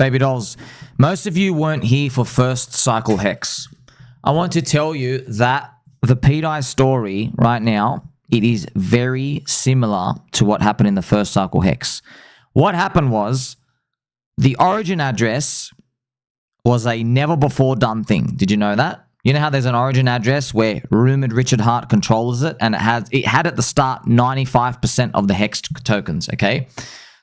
Baby dolls, most of you weren't here for first Cycle HEX. I want to tell you that the pDAI story right now, it is very similar to what happened in the first Cycle HEX. What happened was the origin address was a never before done thing. Did you know that? You know how there's an origin address where rumored Richard Hart controls it, and it had at the start 95% of the HEX tokens, okay?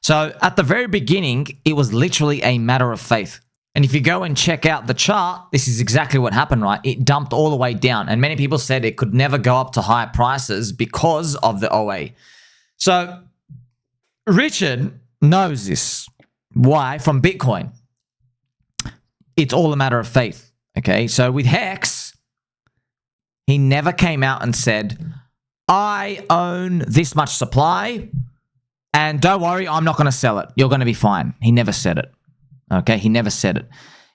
So at the very beginning, it was literally a matter of faith. And if you go and check out the chart, this is exactly what happened, right? It dumped all the way down. And many people said it could never go up to higher prices because of the OA. So Richard knows this. Why? From Bitcoin. It's all a matter of faith, okay? So with HEX, he never came out and said, I own this much supply, and don't worry, I'm not going to sell it. You're going to be fine. He never said it. Okay, he never said it.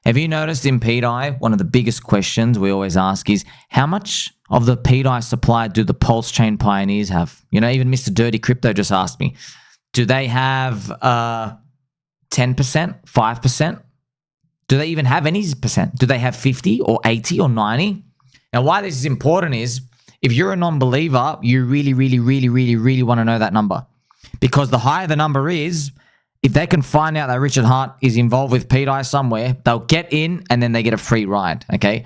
Have you noticed in pDAI, one of the biggest questions we always ask is, how much of the pDAI supply do the PulseChain pioneers have? You know, even Mr. Dirty Crypto just asked me, do they have 10%, 5%? Do they even have any percent? Do they have 50 or 80 or 90? Now, why this is important is, if you're a non-believer, you really want to know that number. Because the higher the number is, if they can find out that Richard Hart is involved with pDAI somewhere, they'll get in and then they get a free ride, okay?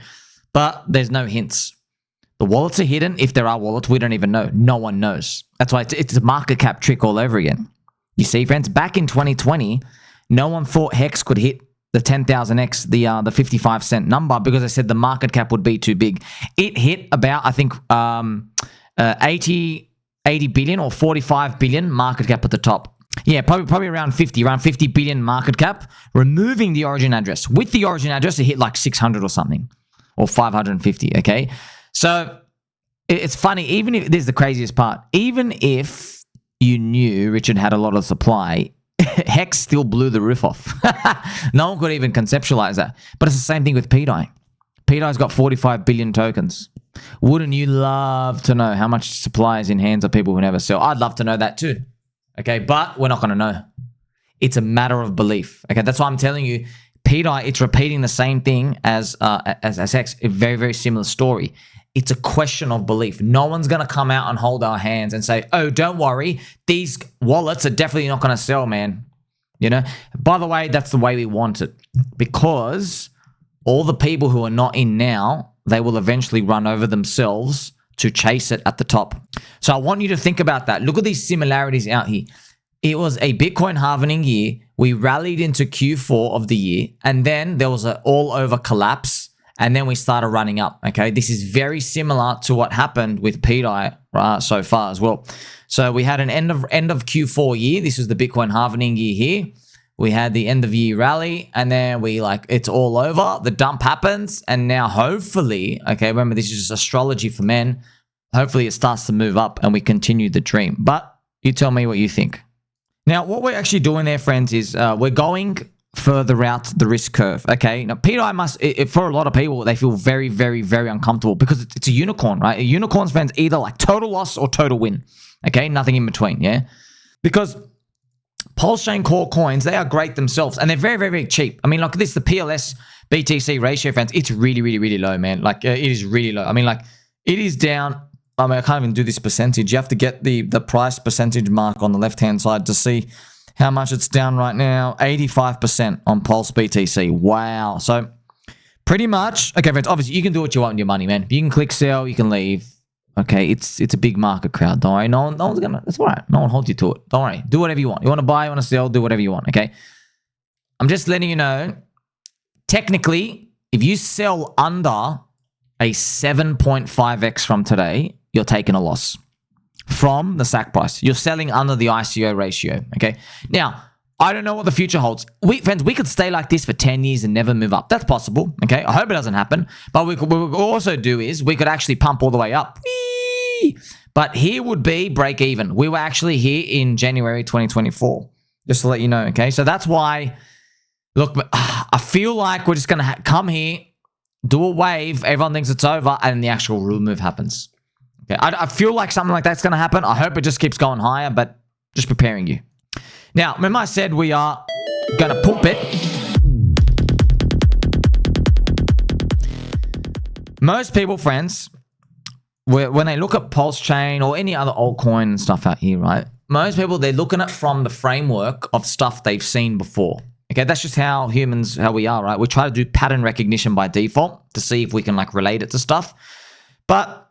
But there's no hints. The wallets are hidden. If there are wallets, we don't even know. No one knows. That's why it's a market cap trick all over again. You see, friends, back in 2020, no one thought HEX could hit the 10,000x, the 55 cent number, because I said the market cap would be too big. It hit about, I think, 80 billion or 45 billion market cap at the top. Yeah, probably around 50 billion market cap, removing the origin address. With the origin address, it hit like 600 or something, or 550, okay? So it's funny, even if, this is the craziest part, even if you knew Richard had a lot of supply, HEX still blew the roof off. No one could even conceptualize that. But it's the same thing with pDAI. pDAI's got 45 billion tokens. Wouldn't you love to know how much supply is in hands of people who never sell? I'd love to know that too. Okay, but we're not going to know. It's a matter of belief. Okay, that's why I'm telling you, pDAI, it's repeating the same thing as HEX. A very similar story. It's a question of belief. No one's going to come out and hold our hands and say, oh, don't worry, these wallets are definitely not going to sell, man. You know, by the way, that's the way we want it, because all the people who are not in now, they will eventually run over themselves to chase it at the top. So I want you to think about that. Look at these similarities out here. It was a Bitcoin halvening year. We rallied into Q4 of the year, and then there was an all-over collapse, and then we started running up, okay? This is very similar to what happened with pDAI so far as well. So we had an end of Q4 year. This was the Bitcoin halvening year here. We had the end of year rally, and then it's all over. The dump happens, and now hopefully, okay, remember this is just astrology for men. Hopefully it starts to move up and we continue the dream. But you tell me what you think. Now, what we're actually doing there, friends, is we're going further out the risk curve, okay? Now, pDAI for a lot of people, they feel very uncomfortable because it's a unicorn, right? A unicorn's, friends, either like total loss or total win, okay? Nothing in between, yeah? Because PulseChain core coins, they are great themselves, and they're very cheap. I mean, like this, the PLS BTC ratio, friends, it's really low, man. Like, it is really low. I mean, like, it is down. I mean, I can't even do this percentage. You have to get the price percentage mark on the left-hand side to see how much it's down right now. 85% on Pulse BTC. Wow. So, pretty much, okay, friends, obviously, you can do what you want with your money, man. You can click sell, you can leave. Okay, it's a big market crowd. Don't worry. No one's gonna. It's all right. No one holds you to it. Don't worry. Do whatever you want. You want to buy, you want to sell, do whatever you want. Okay. I'm just letting you know. Technically, if you sell under a 7.5x from today, you're taking a loss from the SAC price. You're selling under the ICO ratio. Okay. Now, I don't know what the future holds. Friends, we could stay like this for 10 years and never move up. That's possible. Okay. I hope it doesn't happen. But what we could also do is we could actually pump all the way up. Whee! But here would be break even. We were actually here in January 2024. Just to let you know. Okay. So that's why, look, I feel like we're just going to come here, do a wave, everyone thinks it's over, and the actual real move happens. Okay. I feel like something like that's going to happen. I hope it just keeps going higher, but just preparing you. Now, remember I said we are going to pump it Most people, friends, when they look at PulseChain or any other altcoin and stuff out here, right? Most people, they're looking at from the framework of stuff they've seen before. Okay, that's just how how we are, right? We try to do pattern recognition by default to see if we can like relate it to stuff. But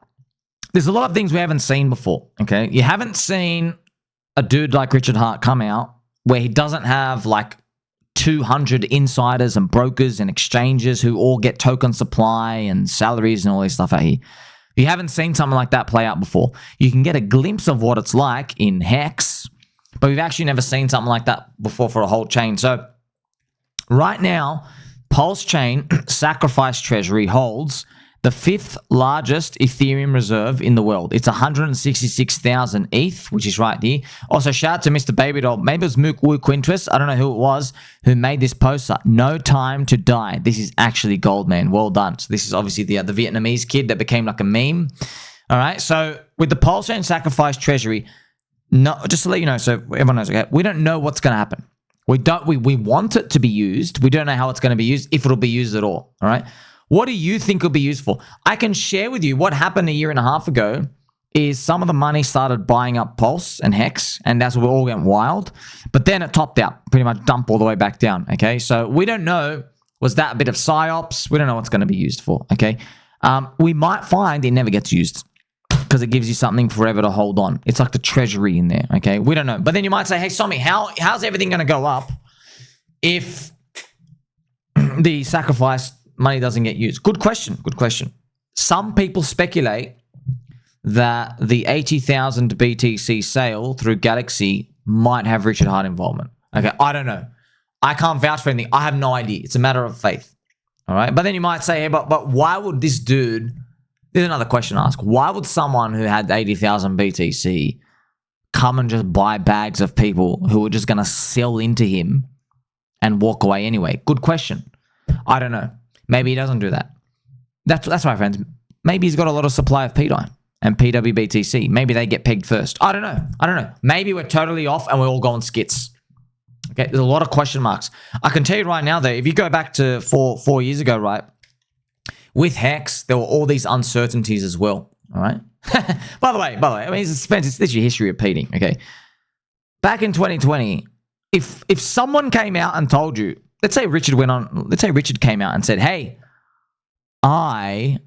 there's a lot of things we haven't seen before, okay? You haven't seen a dude like Richard Hart come out where he doesn't have like 200 insiders and brokers and exchanges who all get token supply and salaries and all this stuff out here. You haven't seen something like that play out before. You can get a glimpse of what it's like in HEX, but we've actually never seen something like that before for a whole chain. So right now, PulseChain Sacrifice Treasury holds the 5th largest Ethereum Reserve in the world. It's 166,000 ETH, which is right here. Also, shout out to Mr. Baby Doll. Maybe it was Mook Woo Quintus. I don't know who it was who made this poster. No time to die. This is actually gold, man. Well done. So this is obviously the Vietnamese kid that became like a meme. All right. So with the PulseChain Sacrifice Treasury, no, just to let you know, so everyone knows, okay, we don't know what's going to happen. We want it to be used. We don't know how it's going to be used, if it'll be used at all. All right. What do you think it'll be used for? I can share with you what happened a year and a half ago is some of the money started buying up Pulse and HEX, and that's where we all went wild. But then it topped out, pretty much dumped all the way back down, okay? So we don't know, was that a bit of psyops? We don't know what's going to be used for, okay? We might find it never gets used because it gives you something forever to hold on. It's like the Treasury in there, okay? We don't know. But then you might say, hey, Somi, how's everything going to go up if the sacrifice money doesn't get used? Good question. Good question. Some people speculate that the 80,000 BTC sale through Galaxy might have Richard Hart involvement. Okay, I don't know. I can't vouch for anything. I have no idea. It's a matter of faith. All right. But then you might say, hey, but why would this dude, there's another question to ask. Why would someone who had 80,000 BTC come and just buy bags of people who were just going to sell into him and walk away anyway? Good question. I don't know. Maybe he doesn't do that. That's right, friends. Maybe he's got a lot of supply of pDAI and PWBTC. Maybe they get pegged first. I don't know. Maybe we're totally off and we're all going skits. Okay, there's a lot of question marks. I can tell you right now, though, if you go back to four years ago, right, with HEX, there were all these uncertainties as well. All right. By the way, I mean, it's literally history repeating. Okay. Back in 2020, if someone came out and told you, let's say Richard came out and said, hey, I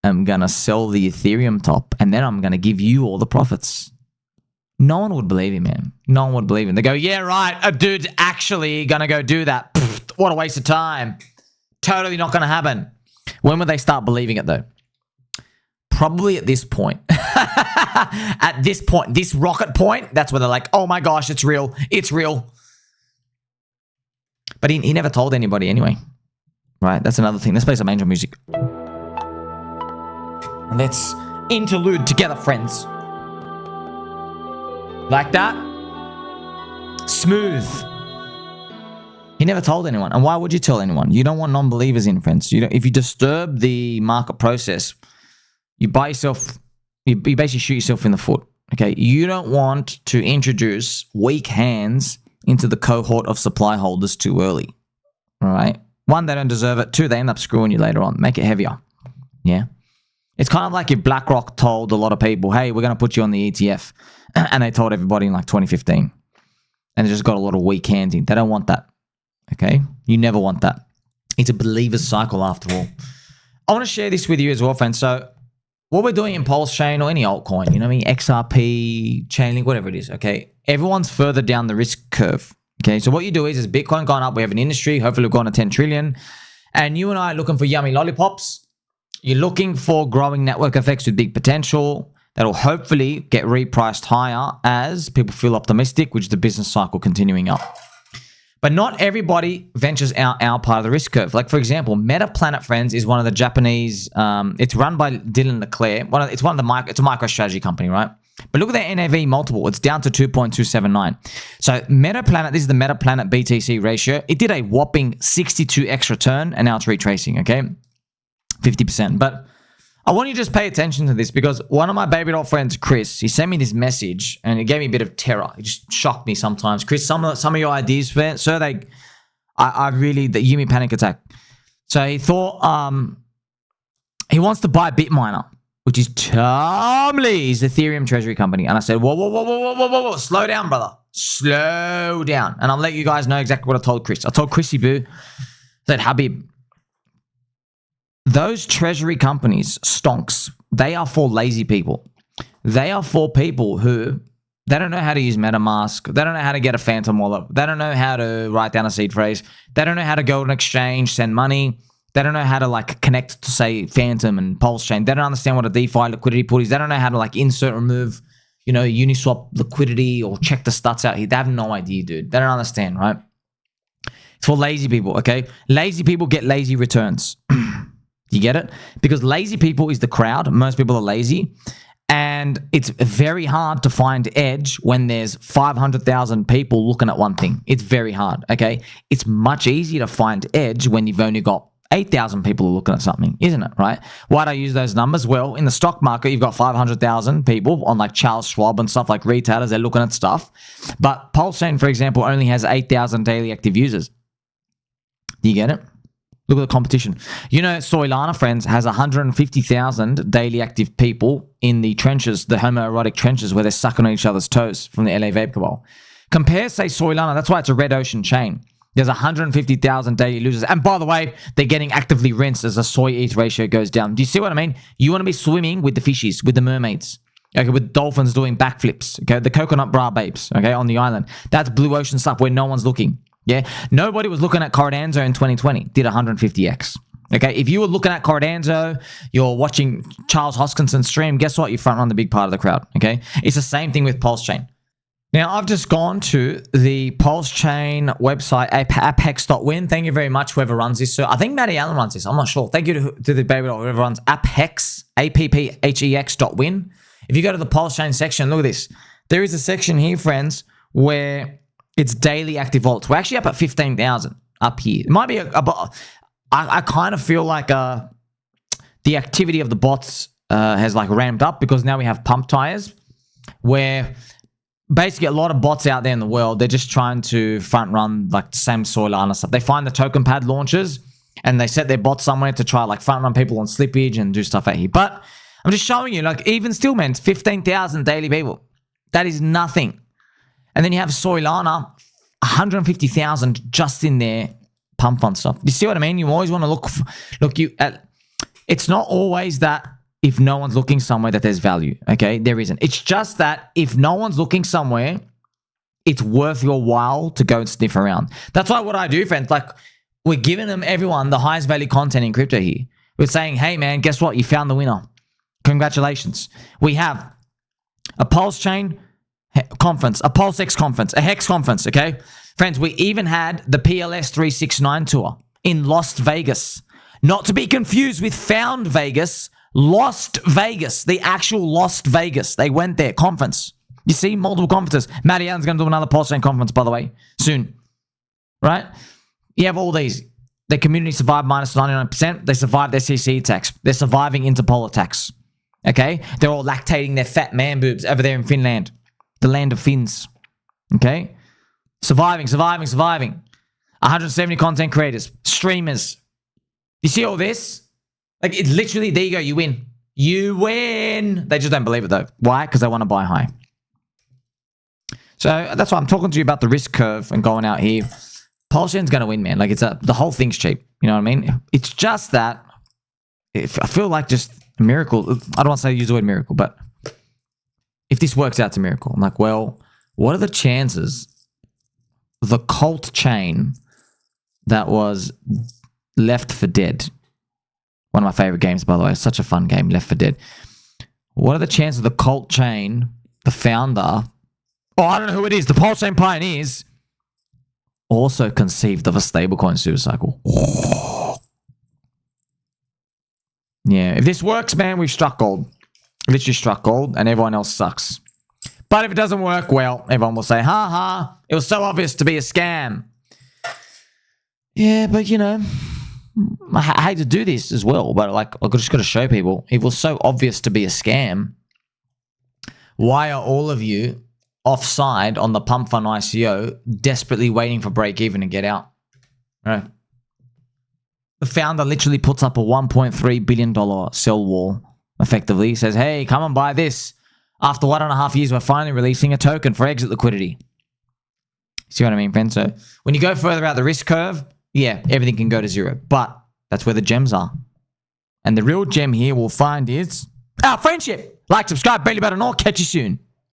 am going to sell the Ethereum top and then I'm going to give you all the profits. No one would believe him, man. No one would believe him. They go, yeah, right. A dude's actually going to go do that. Pfft, what a waste of time. Totally not going to happen. When would they start believing it, though? Probably at this point. At this point, this rocket point, that's where they're like, oh my gosh, it's real. It's real. But he never told anybody anyway. Right? That's another thing. Let's play some angel music. Let's interlude together, friends. Like that? Smooth. He never told anyone. And why would you tell anyone? You don't want non-believers in, friends. If you disturb the market process, you basically shoot yourself in the foot. Okay? You don't want to introduce weak hands into the cohort of supply holders too early. All right? One, they don't deserve it. Two, they end up screwing you later on. Make it heavier. Yeah? It's kind of like if BlackRock told a lot of people, hey, we're going to put you on the ETF. And they told everybody in like 2015. And it just got a lot of weak hands in. They don't want that. Okay? You never want that. It's a believer's cycle after all. I want to share this with you as well, friends. So what we're doing in PulseChain or any altcoin, you know what I mean? XRP, Chainlink, whatever it is, okay? Everyone's further down the risk curve. Okay? So what you do is Bitcoin gone up, we have an industry, hopefully we've gone to 10 trillion. And you and I are looking for yummy lollipops. You're looking for growing network effects with big potential that'll hopefully get repriced higher as people feel optimistic, which is the business cycle continuing up. But not everybody ventures out our part of the risk curve. Like, for example, MetaPlanet, friends, is one of the Japanese, it's run by Dylan Leclerc. It's a MicroStrategy company, right? But look at their NAV multiple. It's down to 2.279. So MetaPlanet, this is the MetaPlanet BTC ratio. It did a whopping 62x return, and now it's retracing, okay? 50%. But I want you to just pay attention to this because one of my baby doll friends, Chris, he sent me this message and it gave me a bit of terror. It just shocked me sometimes. Chris, some of your ideas, sir, I really, that give me panic attack. So he thought he wants to buy Bitminer, which is Tom Lee's Ethereum Treasury company. And I said, whoa, slow down, brother. Slow down. And I'll let you guys know exactly what I told Chris. I told Chrissy Boo, I said, Habib, those treasury companies, stonks, they are for lazy people. They are for people who, they don't know how to use MetaMask. They don't know how to get a Phantom wallet. They don't know how to write down a seed phrase. They don't know how to go to an exchange, send money. They don't know how to like connect to say Phantom and PulseChain. They don't understand what a DeFi liquidity pool is. They don't know how to like insert, remove, Uniswap liquidity or check the stats out here. They have no idea, dude. They don't understand, right? It's for lazy people, okay? Lazy people get lazy returns. You get it? Because lazy people is the crowd. Most people are lazy. And it's very hard to find edge when there's 500,000 people looking at one thing. It's very hard, okay? It's much easier to find edge when you've only got 8,000 people looking at something, isn't it, right? Why do I use those numbers? Well, in the stock market, you've got 500,000 people on like Charles Schwab and stuff like retailers. They're looking at stuff. But PulseChain, for example, only has 8,000 daily active users. Do you get it? Look at the competition. Solana, friends, has 150,000 daily active people in the trenches, the homoerotic trenches where they're sucking on each other's toes from the LA Vape Cabal. Compare, say, Solana. That's why it's a red ocean chain. There's 150,000 daily users. And by the way, they're getting actively rinsed as the soy-ETH ratio goes down. Do you see what I mean? You want to be swimming with the fishies, with the mermaids. Okay, with dolphins doing backflips. Okay, the coconut bra babes, okay, on the island. That's blue ocean stuff where no one's looking. Yeah, nobody was looking at Cardanzo in 2020. Did 150x. Okay, if you were looking at Cardanzo, you're watching Charles Hoskinson stream, guess what? You front run the big part of the crowd. Okay, it's the same thing with PulseChain. Now, I've just gone to the PulseChain website, apphex.win. Thank you very much, whoever runs this. So I think Matty Allen runs this. I'm not sure. Thank you to the baby whoever runs apphex, apphex.win. If you go to the PulseChain section, look at this. There is a section here, friends, where it's daily active wallets. We're actually up at 15,000 up here. It might be I kind of feel like the activity of the bots has like ramped up because now we have pump tires where basically a lot of bots out there in the world, they're just trying to front run like the same Solana stuff. They find the token pad launches and they set their bots somewhere to try like front run people on slippage and do stuff out here. But I'm just showing you, like even still, man, it's 15,000 daily people. That is nothing. And then you have Solana, 150,000 just in there, PumpFun stuff. You see what I mean? You always want to look at. It's not always that if no one's looking somewhere that there's value. Okay, there isn't. It's just that if no one's looking somewhere, it's worth your while to go and sniff around. That's why what I do, friends. Like we're giving everyone the highest value content in crypto here. We're saying, hey man, guess what? You found the winner. Congratulations. We have a PulseChain conference, a PulseX conference, a HEX conference, okay? Friends, we even had the PLS 369 tour in Las Vegas. Not to be confused with Found Vegas, Lost Vegas, the actual Lost Vegas. They went there, conference. You see, multiple conferences. Matty Allen's going to do another PulseChain conference, by the way, soon. Right? You have all these. Their community survived minus 99%. They survived their CC attacks. They're surviving Interpol attacks. Okay? They're all lactating their fat man boobs over there in Finland. The land of Finns. Okay? Surviving. 170 content creators. Streamers. You see all this? Like, it's literally, there you go, you win. You win. They just don't believe it, though. Why? Because they want to buy high. So, that's why I'm talking to you about the risk curve and going out here. PulseChain's going to win, man. Like, the whole thing's cheap. You know what I mean? It's just that, I feel like just a miracle. I don't want to use the word miracle, but if this works out, it's a miracle. I'm like, well, what are the chances the cult chain that was Left 4 Dead, one of my favorite games, by the way, it's such a fun game, Left 4 Dead. What are the chances the cult chain, the founder, I don't know who it is, the PulseChain pioneers, also conceived of a stablecoin SuperCycle? Yeah, if this works, man, we've struck gold. Literally struck gold, and everyone else sucks. But if it doesn't work, well, everyone will say, ha ha, it was so obvious to be a scam. Yeah, but you know, I hate to do this as well, but like, I just got to show people, if it was so obvious to be a scam, why are all of you offside on the PumpFun ICO desperately waiting for break even to get out? Right? The founder literally puts up a $1.3 billion sell wall, effectively. He says, hey, come and buy this. After 1.5 years, we're finally releasing a token for exit liquidity. See what I mean, friends? So when you go further out the risk curve, yeah, everything can go to zero. But that's where the gems are. And the real gem here we'll find is our friendship. Like, subscribe, belly button, all. Catch you soon.